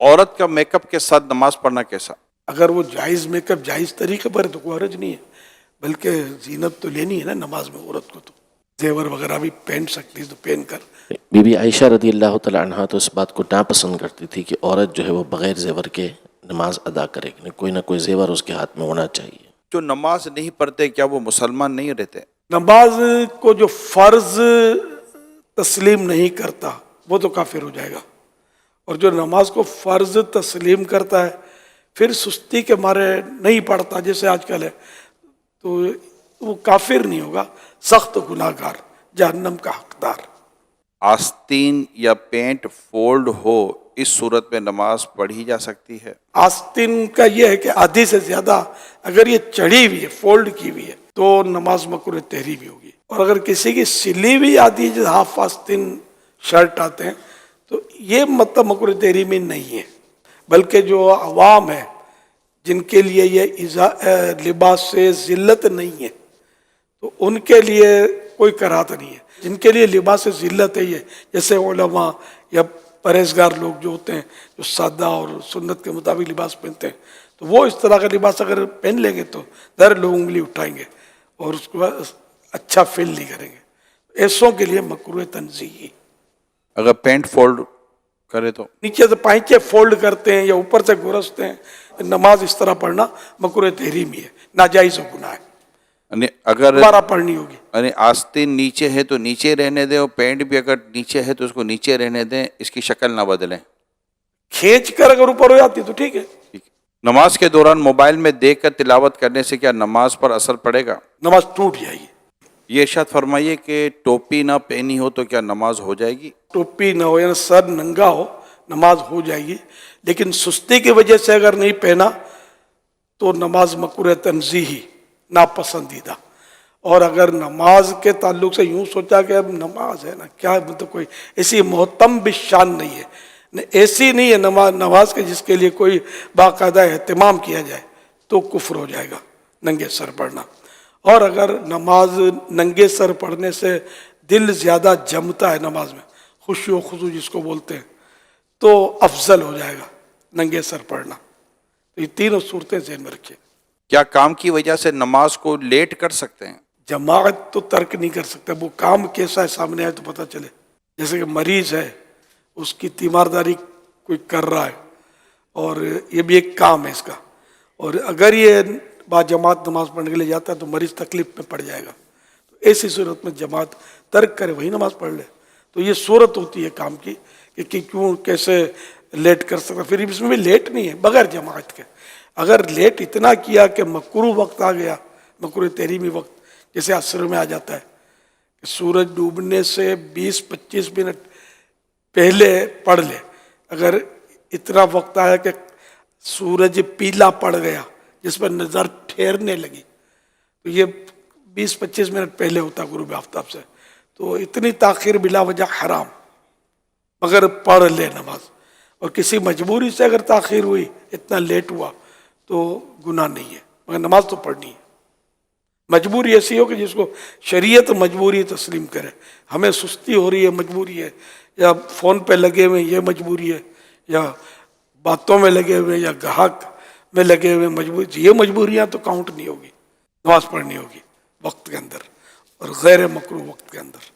عورت کا make up کے ساتھ نماز پڑھنا کیسا؟ اگر وہ جائز میک اپ جائز طریقے پر ہے تو کوئی حرج نہیں ہے، بلکہ زینت تو لینی ہے نا نماز میں عورت کو، تو زیور وغیرہ بھی پہن سکتی ہے تو پہن کر. بی بی عائشہ رضی اللہ تعالیٰ عنہ تو اس بات کو ناپسند کرتی تھی کہ عورت جو ہے وہ بغیر زیور کے نماز ادا کرے، کوئی نہ کوئی زیور اس کے ہاتھ میں ہونا چاہیے. جو نماز نہیں پڑھتے کیا وہ مسلمان نہیں رہتے؟ نماز کو جو فرض تسلیم نہیں کرتا وہ تو کافر ہو جائے گا، اور جو نماز کو فرض تسلیم کرتا ہے پھر سستی کے مارے نہیں پڑھتا جیسے آج کل ہے، تو وہ کافر نہیں ہوگا، سخت گناہ گار، جہنم کا حقدار. آستین یا پینٹ فولڈ ہو اس صورت میں نماز پڑھی جا سکتی ہے؟ آستین کا یہ ہے کہ آدھی سے زیادہ اگر یہ چڑھی ہوئی ہے، فولڈ کی ہوئی ہے، تو نماز مکروہ تحریمی ہوگی. اور اگر کسی کی سلی ہوئی آدھی جو ہاف آستین شرٹ آتے ہیں تو یہ مطلب مکروہ تحریمی نہیں ہے، بلکہ جو عوام ہے جن کے لیے یہ لباس سے ذلت نہیں ہے تو ان کے لیے کوئی کراہت نہیں ہے. جن کے لیے لباس سے ذلت ہے، یہ جیسے علماء یا پرہیزگار لوگ جو ہوتے ہیں جو سادہ اور سنت کے مطابق لباس پہنتے ہیں، تو وہ اس طرح کا لباس اگر پہن لیں گے تو در لوگ انگلی اٹھائیں گے اور اس کو اچھا فیل نہیں کریں گے. ایسوں کے لیے مکروہ تنزیہی. اگر پینٹ فولڈ کرے تو نیچے سے پائچے فولڈ کرتے ہیں یا اوپر سے گرستے ہیں، نماز اس طرح پڑھنا مکروہ تحریمی ہے، ناجائز و گناہ ہے، یعنی اگر دوبارہ پڑھنی ہوگی. یعنی آستین نیچے ہے تو نیچے رہنے دیں، اور پینٹ بھی اگر نیچے ہے تو اس کو نیچے رہنے دیں، اس کی شکل نہ بدلیں. کھینچ کر اگر اوپر ہو جاتی تو ٹھیک ہے. نماز کے دوران موبائل میں دیکھ کر تلاوت کرنے سے کیا نماز پر اثر پڑے گا؟ نماز ٹوٹ جائے گی. یہ ارشاد فرمائیے کہ ٹوپی نہ پہنی ہو تو کیا نماز ہو جائے گی؟ ٹوپی نہ ہو یا سر ننگا ہو نماز ہو جائے گی، لیکن سستی کی وجہ سے اگر نہیں پہنا تو نماز مکروہ تنزیہی، ناپسندیدہ. اور اگر نماز کے تعلق سے یوں سوچا کہ اب نماز ہے نا، کیا مطلب کوئی ایسی محتم بشان نہیں ہے، ایسی نہیں ہے نماز کے جس کے لیے کوئی باقاعدہ اہتمام کیا جائے، تو کفر ہو جائے گا ننگے سر پڑھنا. اور اگر نماز ننگے سر پڑھنے سے دل زیادہ جمتا ہے نماز میں، خشوع و خضوع جس کو بولتے ہیں، تو افضل ہو جائے گا ننگے سر پڑھنا. تو یہ تینوں صورتیں ذہن میں رکھیں. کیا کام کی وجہ سے نماز کو لیٹ کر سکتے ہیں؟ جماعت تو ترک نہیں کر سکتا، وہ کام کیسا ہے سامنے آئے تو پتہ چلے. جیسے کہ مریض ہے، اس کی تیمارداری کوئی کر رہا ہے اور یہ بھی ایک کام ہے اس کا، اور اگر یہ با جماعت نماز پڑھنے کے لیے جاتا ہے تو مریض تکلیف میں پڑ جائے گا، تو ایسی صورت میں جماعت ترک کرے، وہی نماز پڑھ لے. تو یہ صورت ہوتی ہے کام کی کہ کیوں کیسے لیٹ کر سکتا. پھر اس میں بھی لیٹ نہیں ہے بغیر جماعت کے. اگر لیٹ اتنا کیا کہ مکروہ وقت آ گیا، مکروہ تحریمی وقت، جیسے عصر میں آ جاتا ہے کہ سورج ڈوبنے سے 20-25 منٹ پہلے پڑھ لے، اگر اتنا وقت آیا کہ سورج پیلا پڑ گیا جس پر نظر ٹھہرنے لگی، تو یہ 20-25 منٹ پہلے ہوتا غروب آفتاب سے، تو اتنی تاخیر بلا وجہ حرام، مگر پڑھ لے نماز. اور کسی مجبوری سے اگر تاخیر ہوئی، اتنا لیٹ ہوا، تو گناہ نہیں ہے، مگر نماز تو پڑھنی ہے. مجبوری ایسی ہو کہ جس کو شریعت مجبوری تسلیم کرے. ہمیں سستی ہو رہی ہے مجبوری ہے، یا فون پہ لگے ہوئے یہ مجبوری ہے، یا باتوں میں لگے ہوئے، یا گاہک میں لگے ہوئے مجبوری، یہ مجبوریاں تو کاؤنٹ نہیں ہوگی. نماز پڑھنی ہوگی وقت کے اندر اور غیر مکروہ وقت کے اندر.